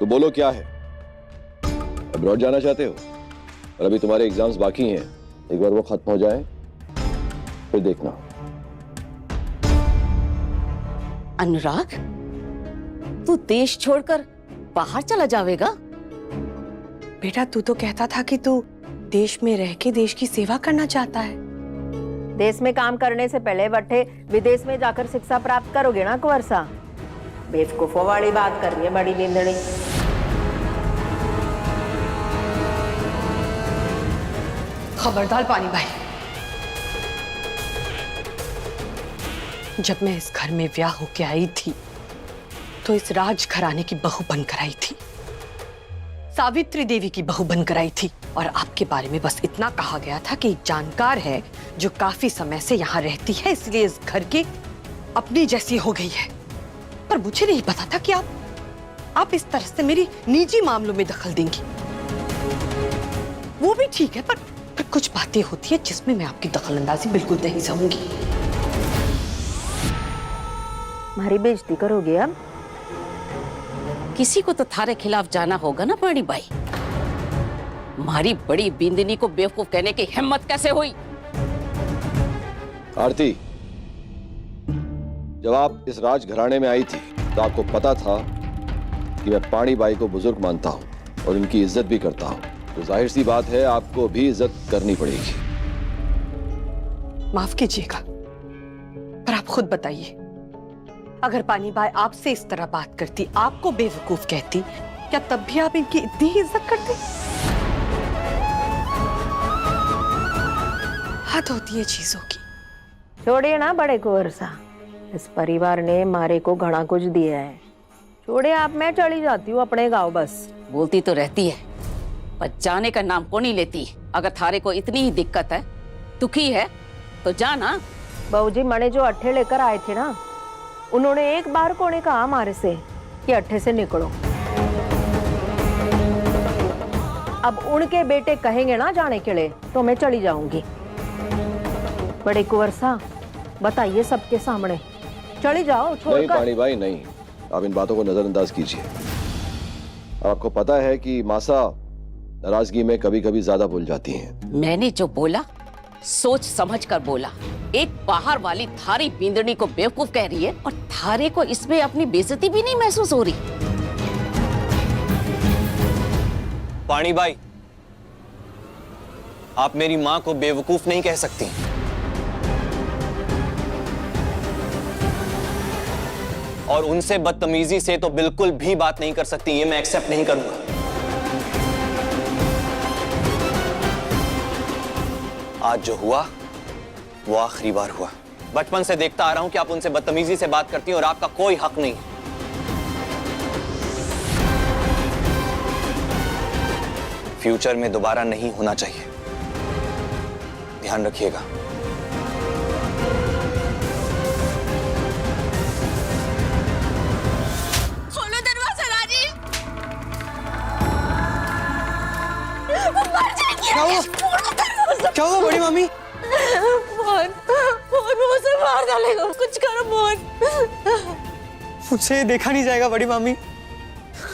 बोलो क्या है? अब्रॉड जाना चाहते हो? और अभी तुम्हारे एग्जाम्स बाकी हैं, एक बार वो खत्म हो जाए फिर देखना। अनुराग, तू देश छोड़कर बाहर चला जाएगा? बेटा तू तो कहता था कि तू देश में रह के देश की सेवा करना चाहता है। देश में काम करने से पहले बट्टे विदेश में जाकर शिक्षा प्राप्त करोगे ना कुंवर? बेवकूफों वाली बात कर रही है बड़ी नींदड़ी। खबरदार पानी भाई, जब मैं इस घर में ब्याह होके आई थी तो इस राजघराने की बहू बनकर आई थी, सावित्री देवी की बहू बनकर आई थी। और आपके बारे में बस इतना कहा गया था कि एक जानकार है जो काफी समय से यहाँ रहती है, इसलिए इस घर की अपनी जैसी हो गई है। पर मुझे नहीं पता था कि आप इस तरह से मेरी निजी मामलों में दखल देंगी। वो भी ठीक है, पर कुछ बातें होती है जिसमें मैं आपकी दखलंदाजी बिल्कुल नहीं सहूंगी। हमारी बेइज्जती करोगे अब? किसी को तो थारे खिलाफ जाना होगा ना पानी भाई। हमारी बड़ी बिंदनी को बेवकूफ कहने की हिम्मत कैसे हुई? आरती, जब आप इस राजघराने में आई थी तो आपको पता था कि मैं पानी बाई को बुजुर्ग मानता हूं और इनकी इज्जत भी करता हूं, तो जाहिर सी बात है आपको भी इज्जत करनी पड़ेगी। माफ कीजिएगा, पर आप खुद बताइए, अगर पानी बाई आपसे इस तरह बात करती, आपको बेवकूफ कहती, क्या तब भी आप इनकी इतनी ही इज्जत करते? हद होती है चीजों की। छोड़िए ना बड़े कुंवर, इस परिवार ने मारे को घना कुछ दिया है। छोड़िए आप, मैं चली जाती हूँ अपने गांव। बस बोलती तो रहती है पर जाने का नाम को नहीं लेती। अगर थारे को इतनी ही दिक्कत है, दुखी है, तो जाना। बहू जी, मने जो अट्ठे लेकर आए थे ना, उन्होंने एक बार को नहीं कहा हमारे से कि अट्ठे से निकलो। अब उनके बेटे कहेंगे ना जाने के लिए, तो मैं चली जाऊंगी। बड़े कुंवर, बताइए सबके सामने, चली जाओ छोड़कर। नहीं पानी भाई नहीं, आप इन बातों को नजरअंदाज कीजिए। आपको पता है कि मासा नाराजगी में कभी कभी ज्यादा बोल जाती हैं। मैंने जो बोला सोच समझ कर बोला। एक बाहर वाली थारी बिंदनी को बेवकूफ कह रही है और थारे को इसमें अपनी बेइज्जती भी नहीं महसूस हो रही। पानी बाई, आप मेरी मां को बेवकूफ नहीं कह सकती। और उनसे बदतमीजी से तो बिल्कुल भी बात नहीं कर सकती, ये मैं एक्सेप्ट नहीं करूंगा। आज जो हुआ वो आखिरी बार हुआ। बचपन से देखता आ रहा हूं कि आप उनसे बदतमीजी से बात करती हैं और आपका कोई हक नहीं। फ्यूचर में दोबारा नहीं होना चाहिए, ध्यान रखिएगा। खोलो दरवाजा राजी। वो मर जाएगी। क्या हुआ बड़ी मामी? मोहन, मोहन मुझे मार डालेगा। कुछ करो मोहन। मुझसे देखा नहीं जाएगा बड़ी मामी,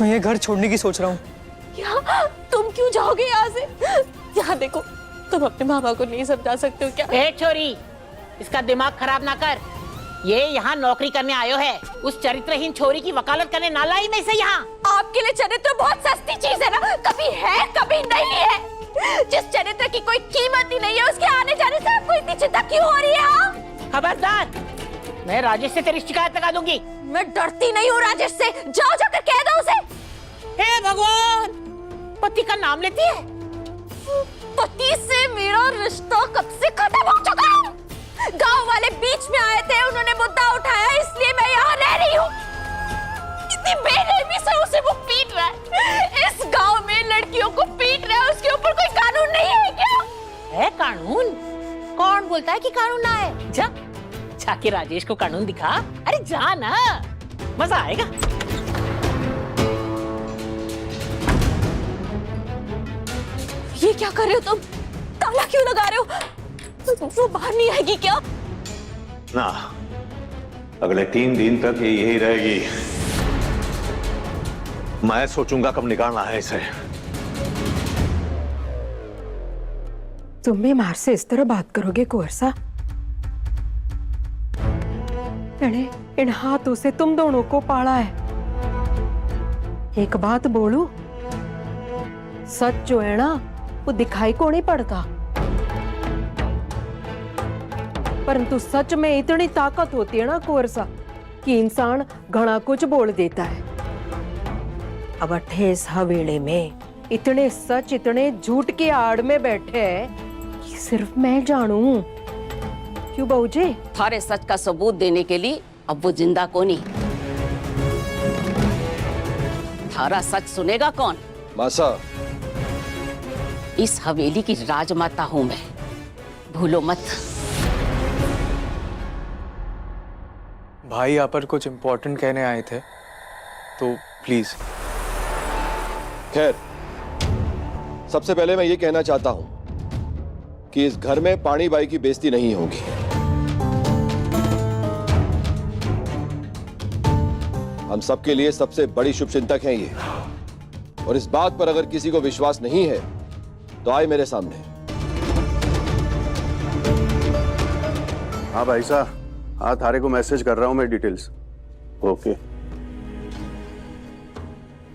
मैं ये घर छोड़ने की सोच रहा हूँ। क्या? तुम क्यों जाओगे यहाँ से? यहाँ देखो, तुम अपने मामा को नहीं समझा सकते हो क्या? ए छोरी, इसका दिमाग खराब ना कर। ये यहाँ नौकरी करने आयो है, उस चरित्रहीन छोरी की वकालत करने ना लाई मैं इसे यहाँ। आपके लिए चरित्र बहुत सस्ती चीज है ना, कभी है कभी नहीं है। जिस चरित्र की कोई कीमत ही नहीं है, उसके आने जाने से आपको इतनी चिंता क्यों हो रही है? खबरदार, मैं राजेश से तेरी शिकायत लगा दूंगी। मैं डरती नहीं हूँ राजेश से, जाओ जाकर कह दो उसे। हे भगवान, पति का नाम लेती है। पति से मेरा रिश्ता कब से खत्म हो चुका है। गांव वाले बीच में आए थे, उन्होंने मुद्दा उठाया, इसलिए मैं यहाँ रह रही हूँ। इतनी बेरहमी से उसे वो पीट रहा है। इस गांव में लड़कियों को पीट रहा है, उसके ऊपर कोई कानून नहीं है क्या? है कानून? कौन बोलता है कि कानून ना है? जा, जाके राजेश को कानून दिखा। अरे जा ना, मजा आएगा। ये क्या कर रहे हो तुम? ताला क्यों लगा रहे हो? वो बाहर नहीं आएगी क्या? ना, अगले 3 दिन तक ये यही रहेगी। मैं सोचूंगा कब निकालना है इसे। तुम भी मार से इस तरह बात करोगे कुंवर सा? इन हाथों से तुम दोनों को पाला है। एक बात बोलू, सच जो है ना वो दिखाई को नहीं पड़ता, परंतु सच में इतनी ताकत होती है ना कुंवर सा कि इंसान घना कुछ बोल देता है। अब अट्ठेस हवेले में इतने सच इतने झूठ की आड़ में बैठे हैं कि सिर्फ मैं जानू। क्यों बहू जी? थारे सच का सबूत देने के लिए अब वो जिंदा को नहीं। थारा सच सुनेगा कौन? मासा, इस हवेली की राजमाता हूं मैं, भूलो मत। भाई यहाँ पर कुछ इम्पोर्टेंट कहने आए थे, तो प्लीज। खैर, सबसे पहले मैं ये कहना चाहता हूं कि इस घर में पानी बाई की बेइज्जती नहीं होगी। हम सबके लिए सबसे बड़ी शुभचिंतक हैं ये, और इस बात पर अगर किसी को विश्वास नहीं है तो आए मेरे सामने। हाँ भाई साहब, हाँ थारे को मैसेज कर रहा हूँ मैं डिटेल्स। ओके।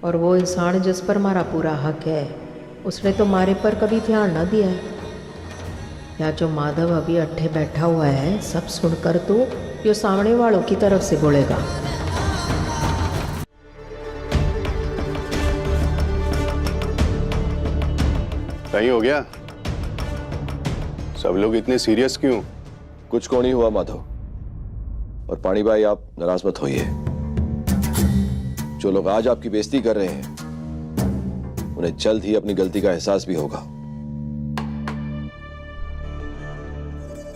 और वो इंसान जिस पर हमारा पूरा हक है, उसने तो हमारे पर कभी ध्यान ना दिया है। या जो माधव अभी अट्ठे बैठा हुआ है, सब सुनकर तो ये सामने वालों की तरफ से बोलेगा। कहीं हो गया? सब लोग इतने सीरियस क्यों? कुछ को नहीं हुआ माधव, और पानी भाई आप नाराज मत होइए। जो लोग आज आपकी बेइज्जती कर रहे हैं उन्हें जल्द ही अपनी गलती का एहसास भी होगा।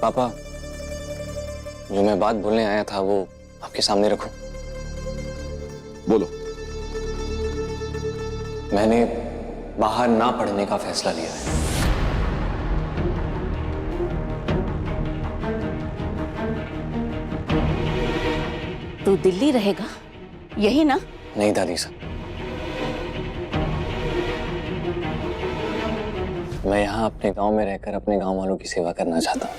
पापा, जो मैं बात बोलने आया था वो आपके सामने रखूं? बोलो। मैंने बाहर ना पढ़ने का फैसला लिया है। तू दिल्ली रहेगा, यही ना? नहीं दादी साहब, मैं यहाँ अपने गांव में रहकर अपने गांव वालों की सेवा करना चाहता हूँ।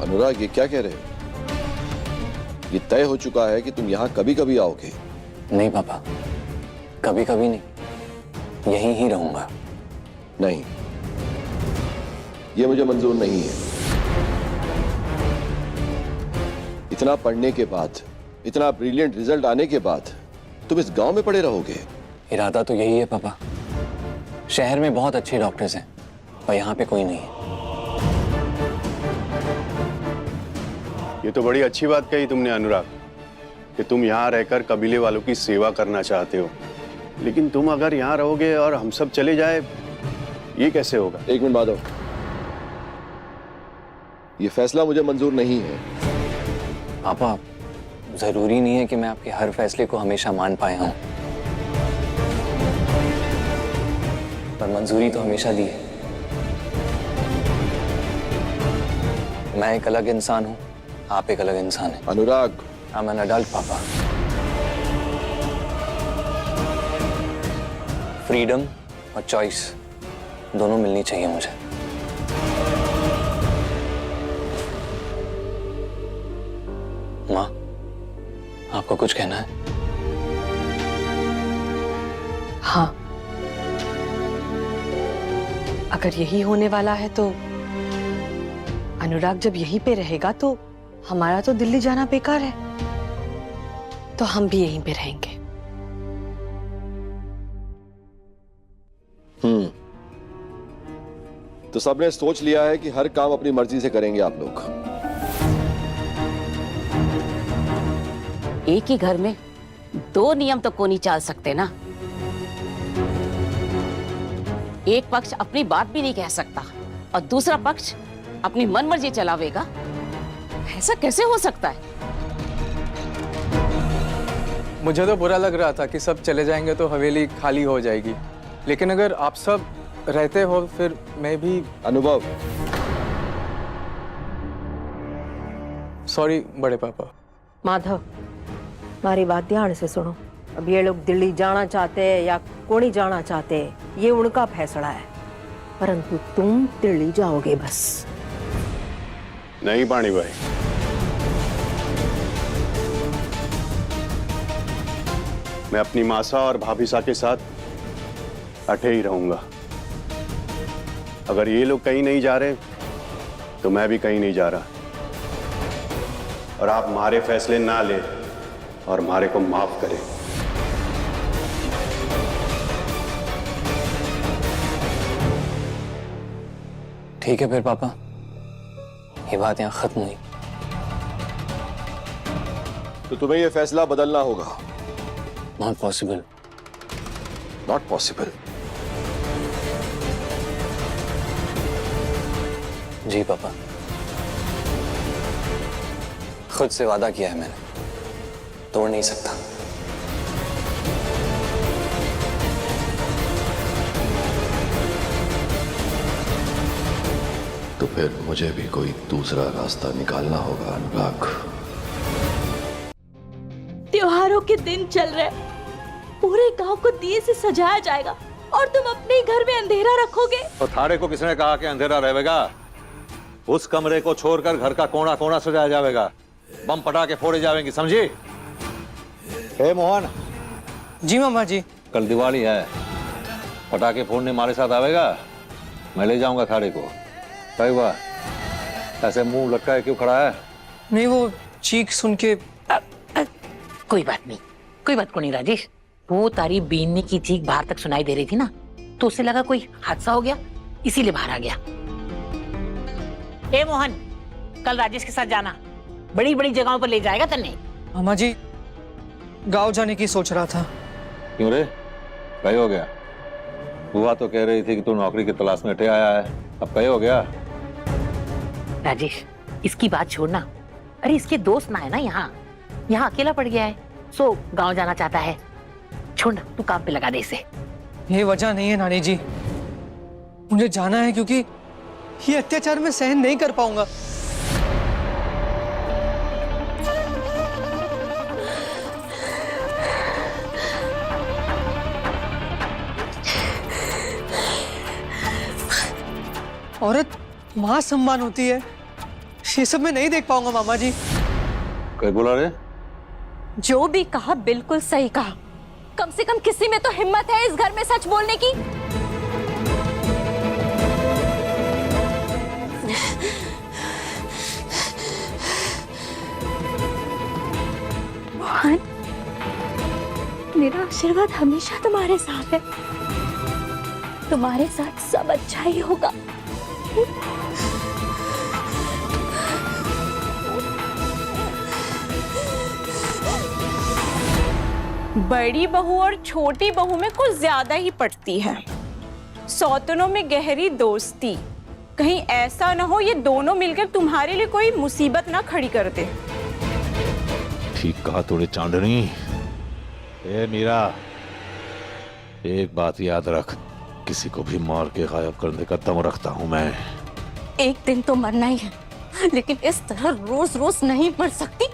अनुराग, ये क्या कह रहे हो? ये तय हो चुका है कि तुम यहाँ कभी कभी आओगे। नहीं पापा, कभी कभी नहीं, यहीं ही रहूंगा। नहीं, ये मुझे मंजूर नहीं है। इतना पढ़ने के बाद, इतना ब्रिलियंट रिजल्ट आने के बाद तुम इस गांव में पड़े रहोगे? इरादा तो यही है पापा। शहर में बहुत अच्छे डॉक्टर्स हैं और यहाँ पे कोई नहीं है। ये तो बड़ी अच्छी बात कही तुमने अनुराग, कि तुम यहाँ रहकर कबीले वालों की सेवा करना चाहते हो। लेकिन तुम अगर यहाँ रहोगे और हम सब चले जाए, ये कैसे होगा? एक मिनट माधव, ये फैसला मुझे मंजूर नहीं है। पापा, जरूरी नहीं है कि मैं आपके हर फैसले को हमेशा मान पाया हूं, पर मंजूरी तो हमेशा दी है। मैं एक अलग इंसान हूं, आप एक अलग इंसान हैं। अनुराग, आई एम एन एडल्ट पापा। फ्रीडम और चॉइस दोनों मिलनी चाहिए मुझे। माँ, आपको कुछ कहना है? हाँ, अगर यही होने वाला है तो अनुराग जब यहीं पे रहेगा तो हमारा तो दिल्ली जाना बेकार है, तो हम भी यहीं पे रहेंगे। तो सबने सोच लिया है कि हर काम अपनी मर्जी से करेंगे आप लोग। एक ही घर में दो नियम तो को नहीं चल सकते ना। एक पक्ष अपनी बात भी नहीं कह सकता और दूसरा पक्ष अपनी मनमर्जी चलावेगा। ऐसा कैसे हो सकता है? मुझे तो बुरा लग रहा था कि सब चले जाएंगे तो हवेली खाली हो जाएगी, लेकिन अगर आप सब रहते हो फिर मैं भी। अनुभव, सॉरी बड़े पापा। माधव, हमारी बात ध्यान से सुनो। अब ये लोग दिल्ली जाना चाहते हैं या कोनी जाना चाहते हैं, ये उनका फैसला है, परंतु तुम दिल्ली जाओगे बस। नहीं पानी भाई, मैं अपनी मासा और भाभीसा के साथ अटे ही रहूंगा। अगर ये लोग कहीं नहीं जा रहे तो मैं भी कहीं नहीं जा रहा। और आप हमारे फैसले ना ले और हमारे को माफ करें। ठीक है फिर पापा, ये बात यहाँ खत्म हुई। तो तुम्हें यह फैसला बदलना होगा। Not possible. Not possible. जी पापा, खुद से वादा किया है मैंने, तोड़ नहीं सकता। तो फिर मुझे भी कोई दूसरा रास्ता निकालना होगा अनुराग। त्योहारों के दिन चल रहे, पूरे गांव को दिए से सजाया जाएगा और तुम अपने ही घर में अंधेरा रखोगे। तो थारे को किसने कहा कि अंधेरा रहेगा? उस कमरे को छोड़कर घर का कोना कोना सजाया जाएगा, बम पटाखे फोड़े जाएंगे, समझी? हे मोहन। जी मामा जी। कल दिवाली है, पटाखे फोड़ने हमारे साथ आवेगा? मैं ले जाऊंगा थारे को। कई बार ऐसे मुंह लटका क्यों खड़ा है? नहीं, वो चीख सुन के। कोई बात नहीं, कोई बात को नहीं राजेश। वो तारी बीनने की चीख बाहर तक सुनाई दे रही थी ना, तो उसे लगा कोई हादसा हो गया, इसीलिए बाहर आ गया। ए मोहन, कल राजेश के साथ जाना, बड़ी बड़ी जगहों पर ले जाएगा तन्ने। मामा जी, गांव जाने की सोच रहा था। क्यों रे, कहीं हो गया? बुआ तो कह रही थी कि तू नौकरी की तलाश में अटे आया है, अब कहीं हो गया? राजेश, इसकी बात छोड़ना। अरे इसके दोस्त ना है ना यहाँ अकेला पड़ गया है, सो गांव जाना चाहता है। छोड़ ना, तू काम पे लगा दे इसे। ये वजह नहीं है नानी जी, मुझे जाना है क्योंकि ये अत्याचार मैं सहन नहीं कर पाऊंगा। औरत मां सम्मान होती है, ये सब मैं नहीं देख पाऊंगा मामा जी। कहीं बोला रे? जो भी कहा बिल्कुल सही कहा। कम से कम किसी में तो हिम्मत है इस घर में सच बोलने की। मोहन, मेरा आशीर्वाद हमेशा तुम्हारे साथ है। तुम्हारे साथ सब अच्छा ही होगा। बड़ी बहू और छोटी बहू में कुछ ज्यादा ही पटती है। सौतनों में गहरी दोस्ती। कहीं ऐसा ना हो ये दोनों मिलकर तुम्हारे लिए कोई मुसीबत ना खड़ी कर दे। ठीक कहा तूने चांदनी। ए मीरा, एक बात याद रख, किसी को भी मार के गायब करने का दम रखता हूं मैं। एक दिन तो मरना ही है, लेकिन इस तरह रोज रोज नहीं मर सकती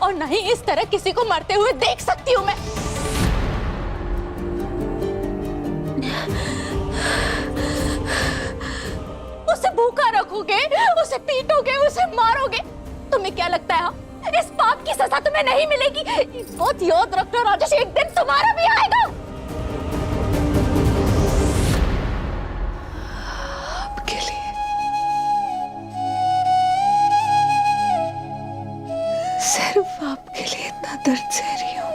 और नहीं इस तरह किसी को मरते हुए देख सकती हूँ मैं। उसे भूखा रखोगे, उसे पीटोगे, उसे मारोगे। तुम्हें क्या लगता है इस पाप की सजा तुम्हें नहीं मिलेगी? बहुत याद रखना राजेश, एक दिन तुम्हारा भी आएगा। आपके लिए, सिर्फ आपके लिए इतना दर्द सह रही हूँ।